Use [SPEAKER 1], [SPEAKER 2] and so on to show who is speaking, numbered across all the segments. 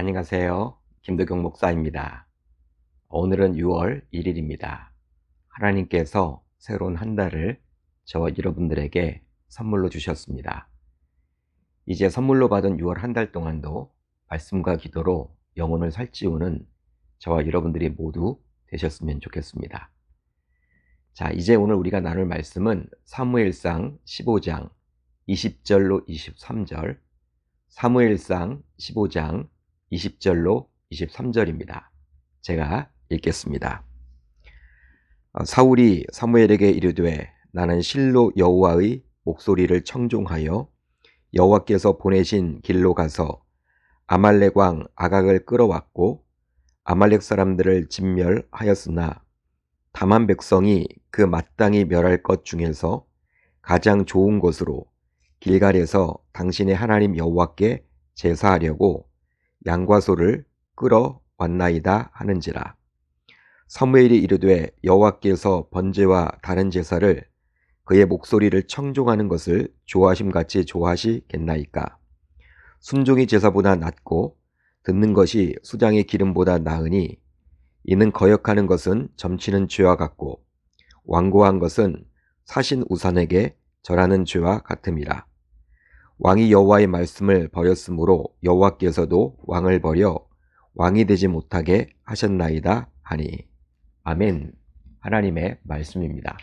[SPEAKER 1] 안녕하세요. 김도경 목사입니다. 오늘은 6월 1일입니다. 하나님께서 새로운 한 달을 저와 여러분들에게 선물로 주셨습니다. 이제 선물로 받은 6월 한 달 동안도 말씀과 기도로 영혼을 살찌우는 저와 여러분들이 모두 되셨으면 좋겠습니다. 자, 이제 오늘 우리가 나눌 말씀은 사무엘상 15장 20절로 23절, 사무엘상 15장 20절로 23절입니다. 제가 읽겠습니다. 사울이 사무엘에게 이르되 나는 실로 여호와의 목소리를 청종하여 여호와께서 보내신 길로 가서 아말렉 왕 아각을 끌어왔고 아말렉 사람들을 진멸하였으나 다만 백성이 그 마땅히 멸할 것 중에서 가장 좋은 것으로 길갈에서 당신의 하나님 여호와께 제사하려고 양과 소를 끌어왔나이다 하는지라. 사무엘이 이르되 여호와께서 번제와 다른 제사를 그의 목소리를 청종하는 것을 좋아하심같이 좋아하시겠나이까. 순종이 제사보다 낫고 듣는 것이 수장의 기름보다 나으니 이는 거역하는 것은 점치는 죄와 같고 완고한 것은 사신 우산에게 절하는 죄와 같음이라. 왕이 여호와의 말씀을 버렸으므로 여호와께서도 왕을 버려 왕이 되지 못하게 하셨나이다 하니. 아멘. 하나님의 말씀입니다.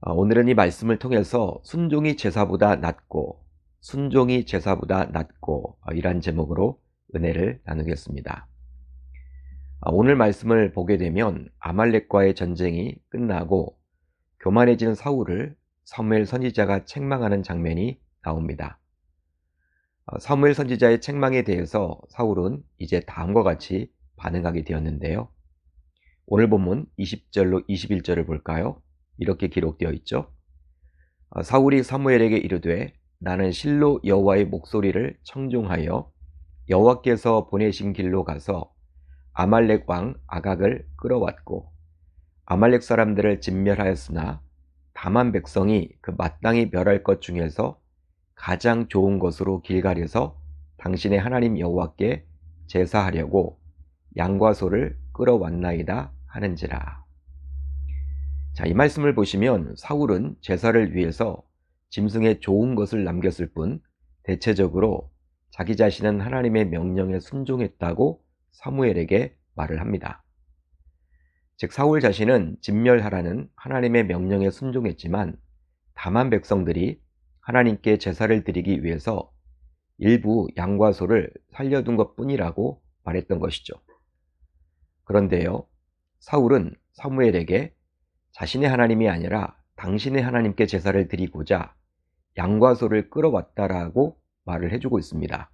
[SPEAKER 1] 오늘은 이 말씀을 통해서 순종이 제사보다 낫고 이란 제목으로 은혜를 나누겠습니다. 오늘 말씀을 보게 되면 아말렉과의 전쟁이 끝나고 교만해지는 사울을 사무엘 선지자가 책망하는 장면이 나옵니다. 사무엘 선지자의 책망에 대해서 사울은 이제 다음과 같이 반응하게 되었는데요. 오늘 본문 20절로 21절을 볼까요? 이렇게 기록되어 있죠. 사울이 사무엘에게 이르되 나는 실로 여호와의 목소리를 청종하여 여호와께서 보내신 길로 가서 아말렉 왕 아각을 끌어왔고 아말렉 사람들을 진멸하였으나 다만 백성이 그 마땅히 멸할 것 중에서 가장 좋은 것으로 길갈에서 당신의 하나님 여호와께 제사하려고 양과 소를 끌어왔나이다 하는지라. 자, 이 말씀을 보시면 사울은 제사를 위해서 짐승에 좋은 것을 남겼을 뿐 대체적으로 자기 자신은 하나님의 명령에 순종했다고 사무엘에게 말을 합니다. 즉 사울 자신은 진멸하라는 하나님의 명령에 순종했지만 다만 백성들이 하나님께 제사를 드리기 위해서 일부 양과 소를 살려둔 것뿐이라고 말했던 것이죠. 그런데요, 사울은 사무엘에게 자신의 하나님이 아니라 당신의 하나님께 제사를 드리고자 양과 소를 끌어왔다라고 말을 해주고 있습니다.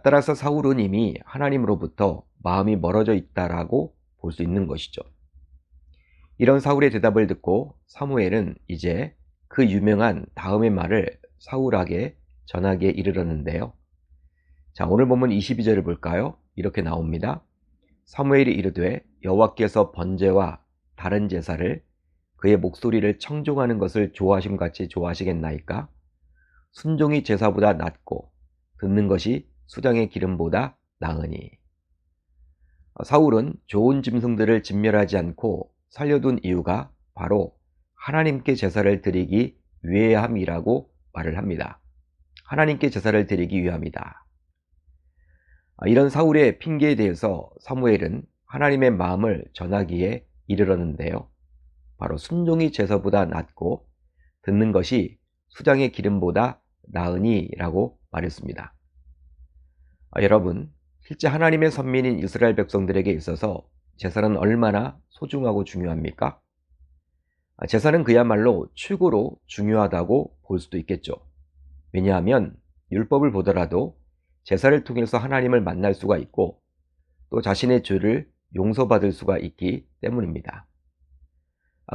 [SPEAKER 1] 따라서 사울은 이미 하나님으로부터 마음이 멀어져 있다라고 볼 수 있는 것이죠. 이런 사울의 대답을 듣고 사무엘은 이제 그 유명한 다음의 말을 사울에게 전하기에 이르렀는데요. 자, 오늘 본문 22절을 볼까요? 이렇게 나옵니다. 사무엘이 이르되 여호와께서 번제와 다른 제사를 그의 목소리를 청종하는 것을 좋아하심같이 좋아하시겠나이까? 순종이 제사보다 낫고 듣는 것이 수장의 기름보다 나으니. 사울은 좋은 짐승들을 진멸하지 않고 살려둔 이유가 바로 하나님께 제사를 드리기 위함이라고 말을 합니다. 하나님께 제사를 드리기 위함이다. 이런 사울의 핑계에 대해서 사무엘은 하나님의 마음을 전하기에 이르렀는데요. 바로 순종이 제사보다 낫고 듣는 것이 수장의 기름보다 나으니라고 말했습니다. 여러분, 실제 하나님의 선민인 이스라엘 백성들에게 있어서 제사는 얼마나 소중하고 중요합니까? 제사는 그야말로 최고로 중요하다고 볼 수도 있겠죠. 왜냐하면 율법을 보더라도 제사를 통해서 하나님을 만날 수가 있고 또 자신의 죄를 용서받을 수가 있기 때문입니다.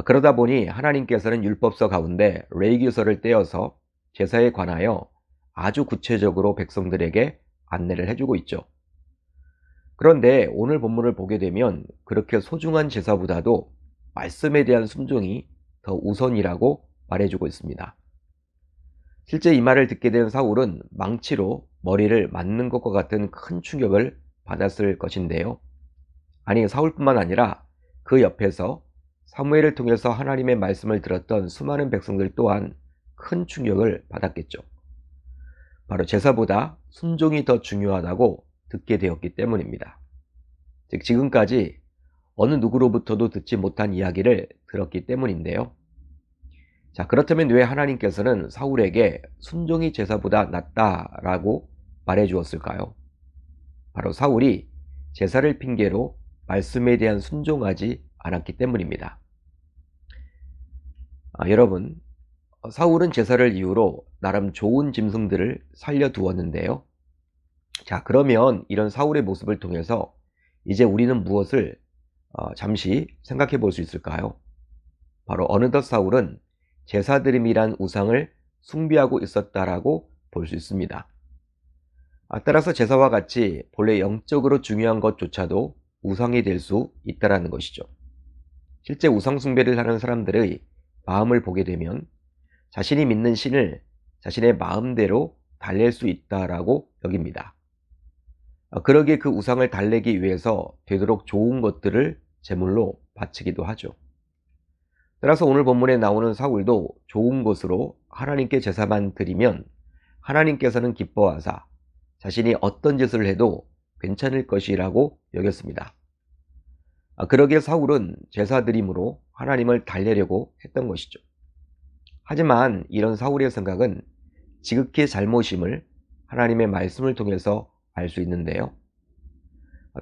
[SPEAKER 1] 그러다 보니 하나님께서는 율법서 가운데 레위기서를 떼어서 제사에 관하여 아주 구체적으로 백성들에게 안내를 해주고 있죠. 그런데 오늘 본문을 보게 되면 그렇게 소중한 제사보다도 말씀에 대한 순종이 더 우선이라고 말해주고 있습니다. 실제 이 말을 듣게 된 사울은 망치로 머리를 맞는 것과 같은 큰 충격을 받았을 것인데요. 아니, 사울뿐만 아니라 그 옆에서 사무엘을 통해서 하나님의 말씀을 들었던 수많은 백성들 또한 큰 충격을 받았겠죠. 바로 제사보다 순종이 더 중요하다고 듣게 되었기 때문입니다. 즉, 지금까지 어느 누구로부터도 듣지 못한 이야기를 들었기 때문인데요. 자, 그렇다면 왜 하나님께서는 사울에게 순종이 제사보다 낫다라고 말해 주었을까요? 바로 사울이 제사를 핑계로 말씀에 대한 순종하지 않았기 때문입니다. 여러분, 사울은 제사를 이유로 나름 좋은 짐승들을 살려두었는데요. 자, 그러면 이런 사울의 모습을 통해서 이제 우리는 무엇을 잠시 생각해 볼 수 있을까요? 바로 어느덧 사울은 제사드림이란 우상을 숭배하고 있었다라고 볼 수 있습니다. 따라서 제사와 같이 본래 영적으로 중요한 것조차도 우상이 될 수 있다는 것이죠. 실제 우상 숭배를 하는 사람들의 마음을 보게 되면 자신이 믿는 신을 자신의 마음대로 달랠 수 있다라고 여깁니다. 그러기에 그 우상을 달래기 위해서 되도록 좋은 것들을 제물로 바치기도 하죠. 따라서 오늘 본문에 나오는 사울도 좋은 것으로 하나님께 제사만 드리면 하나님께서는 기뻐하사 자신이 어떤 짓을 해도 괜찮을 것이라고 여겼습니다. 그러기에 사울은 제사 드림으로 하나님을 달래려고 했던 것이죠. 하지만 이런 사울의 생각은 지극히 잘못임을 하나님의 말씀을 통해서 알 수 있는데요.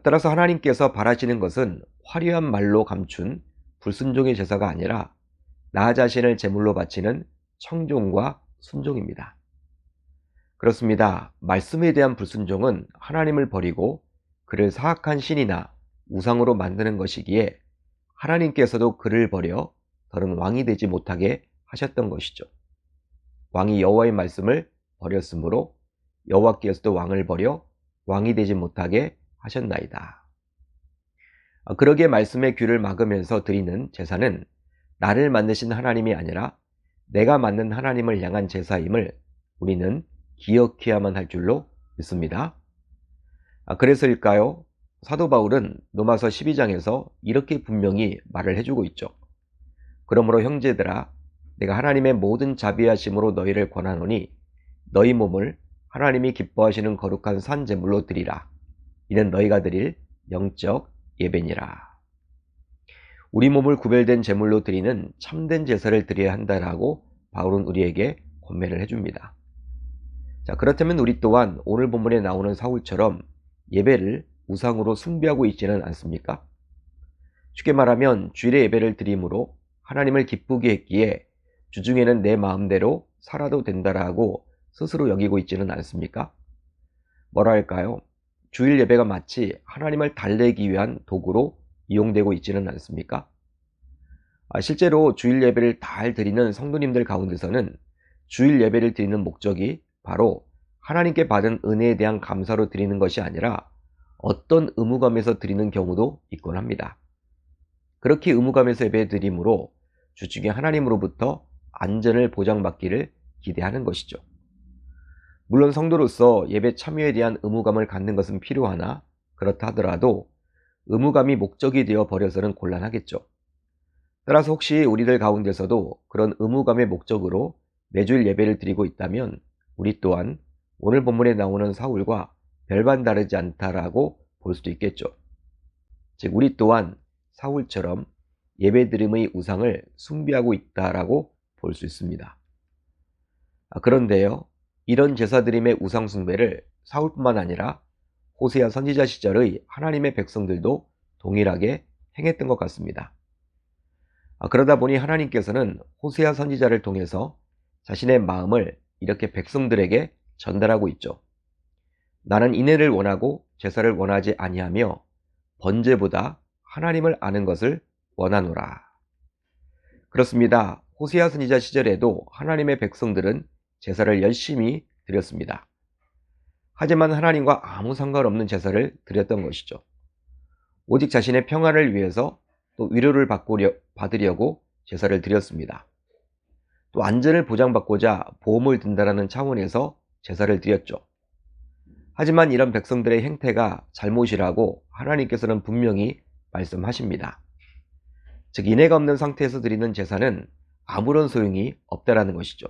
[SPEAKER 1] 따라서 하나님께서 바라시는 것은 화려한 말로 감춘 불순종의 제사가 아니라 나 자신을 제물로 바치는 청종과 순종입니다. 그렇습니다. 말씀에 대한 불순종은 하나님을 버리고 그를 사악한 신이나 우상으로 만드는 것이기에 하나님께서도 그를 버려 더는 왕이 되지 못하게 하셨던 것이죠. 왕이 여호와의 말씀을 버렸으므로 여호와께서도 왕을 버려 왕이 되지 못하게 하셨나이다. 그러기에 말씀의 귀를 막으면서 드리는 제사는 나를 만드신 하나님이 아니라 내가 만든 하나님을 향한 제사임을 우리는 기억해야만 할 줄로 믿습니다. 그래서일까요? 사도 바울은 로마서 12장에서 이렇게 분명히 말을 해주고 있죠. 그러므로 형제들아, 내가 하나님의 모든 자비하심으로 너희를 권하노니 너희 몸을 하나님이 기뻐하시는 거룩한 산 제물로 드리라. 이는 너희가 드릴 영적 예배니라. 우리 몸을 구별된 제물로 드리는 참된 제사를 드려야 한다라고 바울은 우리에게 권면을 해줍니다. 자, 그렇다면 우리 또한 오늘 본문에 나오는 사울처럼 예배를 우상으로 숭배하고 있지는 않습니까? 쉽게 말하면 주일에 예배를 드림으로 하나님을 기쁘게 했기에 주중에는 내 마음대로 살아도 된다라고 스스로 여기고 있지는 않습니까? 뭐라 할까요? 주일 예배가 마치 하나님을 달래기 위한 도구로 이용되고 있지는 않습니까? 실제로 주일 예배를 잘 드리는 성도님들 가운데서는 주일 예배를 드리는 목적이 바로 하나님께 받은 은혜에 대한 감사로 드리는 것이 아니라 어떤 의무감에서 드리는 경우도 있곤 합니다. 그렇게 의무감에서 예배 드림으로 주중에 하나님으로부터 안전을 보장받기를 기대하는 것이죠. 물론 성도로서 예배 참여에 대한 의무감을 갖는 것은 필요하나 그렇다 하더라도 의무감이 목적이 되어 버려서는 곤란하겠죠. 따라서 혹시 우리들 가운데서도 그런 의무감의 목적으로 매주일 예배를 드리고 있다면 우리 또한 오늘 본문에 나오는 사울과 별반 다르지 않다라고 볼 수도 있겠죠. 즉 우리 또한 사울처럼 예배드림의 우상을 숭배하고 있다라고 볼 수 있습니다. 그런데요, 이런 제사드림의 우상 숭배를 사울뿐만 아니라 호세아 선지자 시절의 하나님의 백성들도 동일하게 행했던 것 같습니다. 그러다 보니 하나님께서는 호세아 선지자를 통해서 자신의 마음을 이렇게 백성들에게 전달하고 있죠. 나는 인애를 원하고 제사를 원하지 아니하며 번제보다 하나님을 아는 것을 원하노라. 그렇습니다. 호세아 선지자 시절에도 하나님의 백성들은 제사를 열심히 드렸습니다. 하지만 하나님과 아무 상관없는 제사를 드렸던 것이죠. 오직 자신의 평안을 위해서 또 위로를 받으려고 제사를 드렸습니다. 또 안전을 보장받고자 보험을 든다라는 차원에서 제사를 드렸죠. 하지만 이런 백성들의 행태가 잘못이라고 하나님께서는 분명히 말씀하십니다. 즉 인애가 없는 상태에서 드리는 제사는 아무런 소용이 없다라는 것이죠.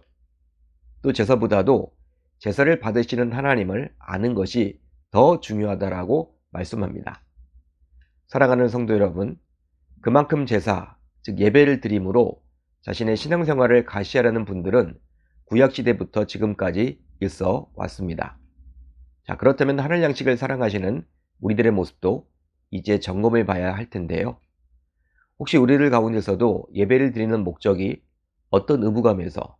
[SPEAKER 1] 또 제사보다도 제사를 받으시는 하나님을 아는 것이 더 중요하다라고 말씀합니다. 사랑하는 성도 여러분, 그만큼 제사, 즉 예배를 드림으로 자신의 신앙생활을 가시하려는 분들은 구약시대부터 지금까지 있어 왔습니다. 자, 그렇다면 하늘 양식을 사랑하시는 우리들의 모습도 이제 점검해 봐야 할 텐데요. 혹시 우리들 가운데서도 예배를 드리는 목적이 어떤 의무감에서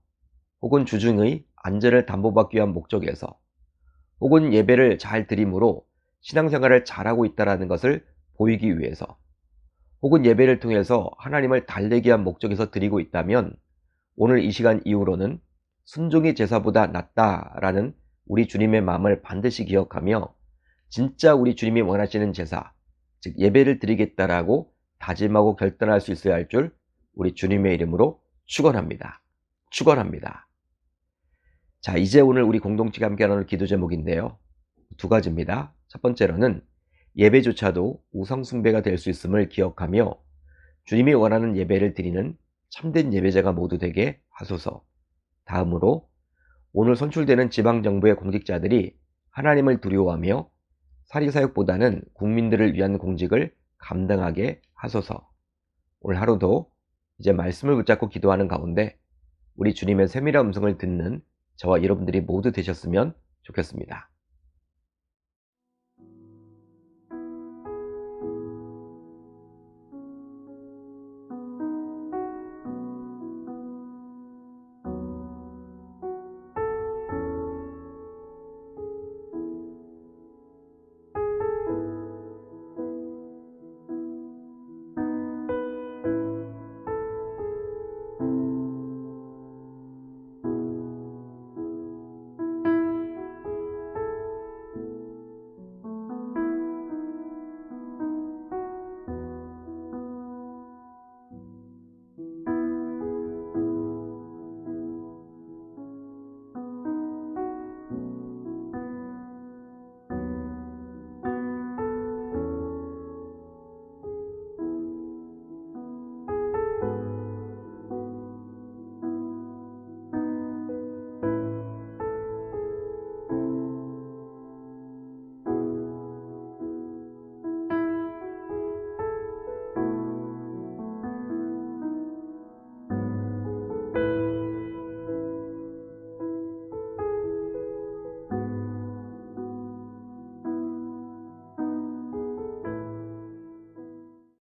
[SPEAKER 1] 혹은 주중의 안전을 담보받기 위한 목적에서 혹은 예배를 잘 드림으로 신앙생활을 잘하고 있다는 것을 보이기 위해서 혹은 예배를 통해서 하나님을 달래기 위한 목적에서 드리고 있다면 오늘 이 시간 이후로는 순종이 제사보다 낫다라는 우리 주님의 마음을 반드시 기억하며 진짜 우리 주님이 원하시는 제사, 즉 예배를 드리겠다라고 다짐하고 결단할 수 있어야 할 줄 우리 주님의 이름으로 축원합니다. 축원합니다. 자, 이제 오늘 우리 공동체가 함께 나눌 기도 제목인데요. 두 가지입니다. 첫 번째로는 예배조차도 우상숭배가 될 수 있음을 기억하며 주님이 원하는 예배를 드리는 참된 예배자가 모두 되게 하소서. 다음으로 오늘 선출되는 지방정부의 공직자들이 하나님을 두려워하며 사리사욕보다는 국민들을 위한 공직을 감당하게 하소서. 오늘 하루도 이제 말씀을 붙잡고 기도하는 가운데 우리 주님의 세밀한 음성을 듣는 저와 여러분들이 모두 되셨으면 좋겠습니다.